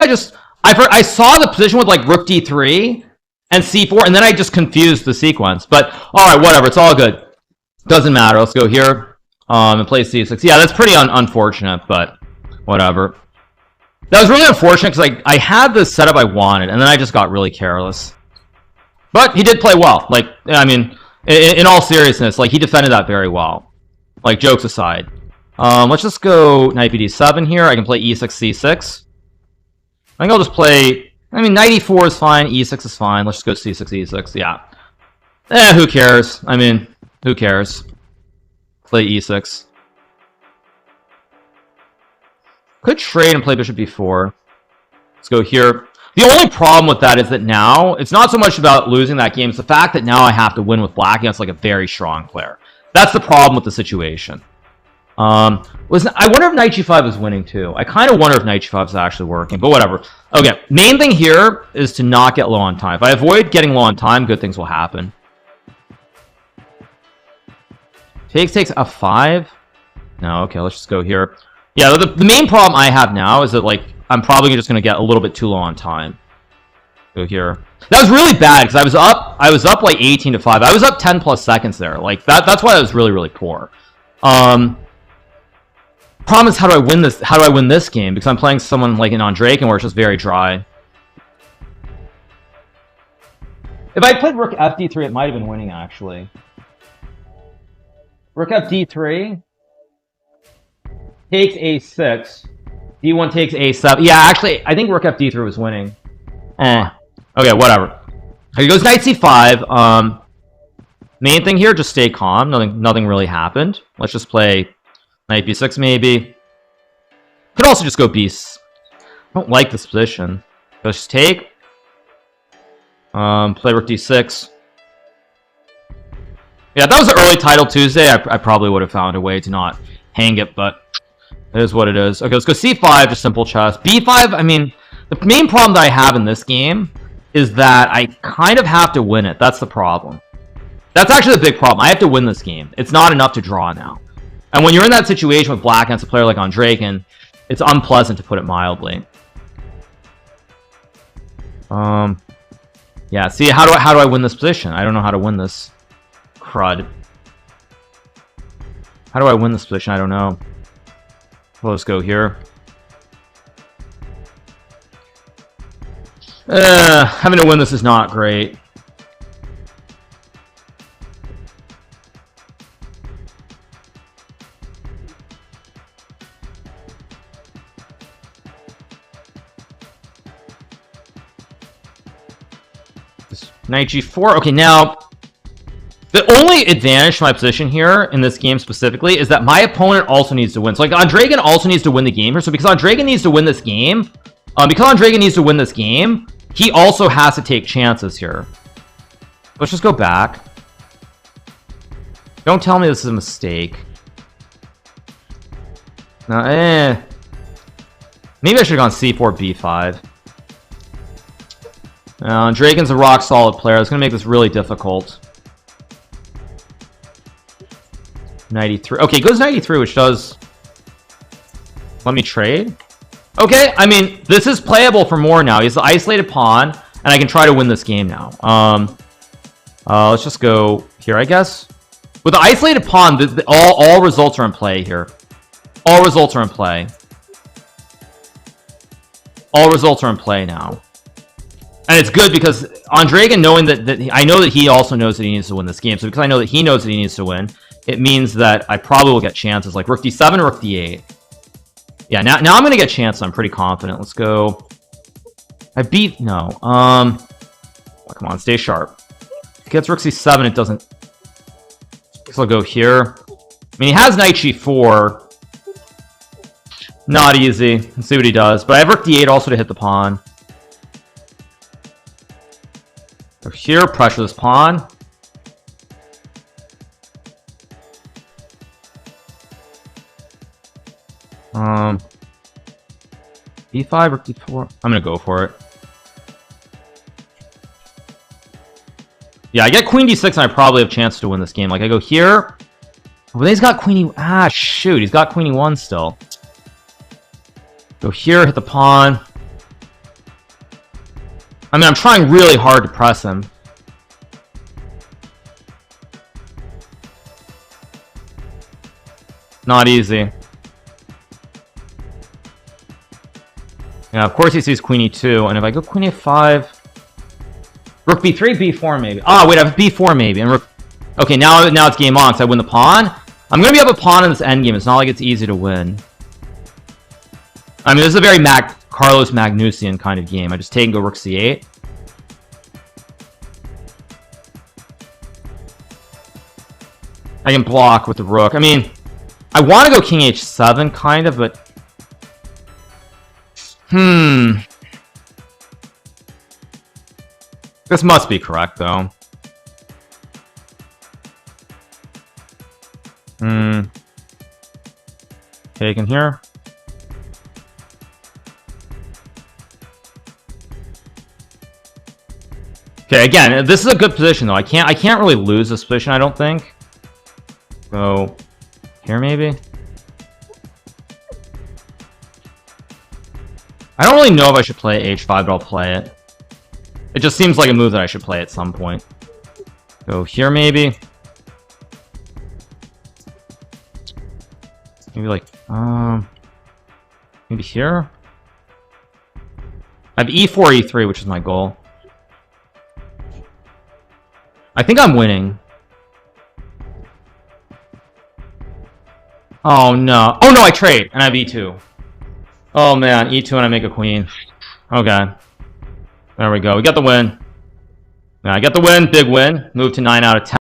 I saw the position with like rook d3 and c4, and then I just confused the sequence. But all right, whatever, it's all good. Doesn't matter. Let's go here and play c6. Yeah, that's pretty unfortunate, but whatever. That was really unfortunate because I had the setup I wanted, and then I just got really careless. But he did play well. Like, I mean, in all seriousness, like, he defended that very well. Like, jokes aside. Let's just go knight bd7 here. I can play e6, c6. I think I'll just play... I mean, knight e4 is fine. e6 is fine. Let's just go c6, e6. Yeah. Who cares? I mean, who cares? Play e6. Could trade and play bishop b4. Let's go here. The only problem with that is that now, it's not so much about losing that game, it's the fact that now I have to win with black against like a very strong player. That's the problem with the situation. I wonder if knight g5 is winning too. I kind of wonder if knight g5 is actually working, but whatever. Okay, main thing here is to not get low on time. If I avoid getting low on time, good things will happen. Takes f5. No, okay, let's just go here. Yeah, the main problem I have now is that, like, I'm probably just going to get a little bit too low on time. Go here. That was really bad, because I was up like 18-5. I was up 10 plus seconds there. Like, that's why I was really, really poor. Problem is, how do I win this? How do I win this game? Because I'm playing someone like an Andrejkin where it's just very dry. If I played rook fd3, it might have been winning, actually. Rook fd3 takes a6. d1 takes a7. Yeah, actually, I think rook fd3 was winning. Okay, whatever. He goes knight c5. Main thing here, just stay calm. Nothing really happened. Let's just play knight b6 maybe. Could also just go b6. I don't like this position. Let's just take. Play rook d6. Yeah, if that was an early title Tuesday, I probably would have found a way to not hang it, but it is what it is. Okay, let's go c5, just simple chess. b5, I mean, the main problem that I have in this game is that I kind of have to win it. That's the problem. That's actually the big problem. I have to win this game. It's not enough to draw now. And when you're in that situation with black against a player like Andrejkin, it's unpleasant, to put it mildly. Yeah, see, how do I win this position? I don't know how to win this. Crud. How do I win this position? I don't know. Well, let's go here. Having to win this is not great. Knight g4. Okay, now the only advantage to my position here in this game specifically is that my opponent also needs to win. So like Andrejkin also needs to win the game here. So because Andrejkin needs to win this game, he also has to take chances here. Let's just go back. Don't tell me this is a mistake. No, maybe I should have gone c4, b5. Andrejkin's a rock solid player. It's going to make this really difficult. 93. Okay, goes 93, which does... Let me trade. Okay, I mean, this is playable for more now. He's the isolated pawn, and I can try to win this game now. Let's just go here, I guess. With the isolated pawn, all results are in play here. All results are in play. All results are in play now. And it's good because Andrejkin, knowing that I know that he also knows that he needs to win this game. So because I know that he knows that he needs to win, it means that I probably will get chances like rook d7, rook d8. Yeah, now I'm going to get chances. I'm pretty confident. Let's go. I beat... No. Oh, come on, stay sharp. If he gets rook c7, it doesn't... So I'll go here. I mean, he has knight g4. Not easy. Let's see what he does. But I have rook d8 also to hit the pawn. Go here, pressure this pawn. b5 or d4. I'm gonna go for it. Yeah, I get queen d6 and I probably have a chance to win this game. Like, I go here. Well, he's got queen e... Ah, shoot. He's got queen e1 still. Go here, hit the pawn. I mean, I'm trying really hard to press him. Not easy. Yeah, of course he sees queen e2, and if I go queen a5... Rook b3, b4 maybe. Oh, wait, I have b4 maybe. And rook... Okay, now it's game on, because I win the pawn. I'm going to be up a pawn in this endgame. It's not like it's easy to win. I mean, this is a very Carlos Magnusian kind of game. I just take and go rook c8. I can block with the rook. I mean, I want to go king h7, kind of, but... This must be correct, though. Taken here. Okay, again, this is a good position, though. I can't really lose this position, I don't think. So, here maybe? I don't really know if I should play h5, but I'll play it. It just seems like a move that I should play at some point. Go here maybe? Maybe like, maybe here? I have e4, e3, which is my goal. I think I'm winning. Oh no. Oh no, I trade, and I have e2. Oh man, e2 and I make a queen. Okay. There we go. We got the win. Yeah, I got the win. Big win. Move to 9 out of 10.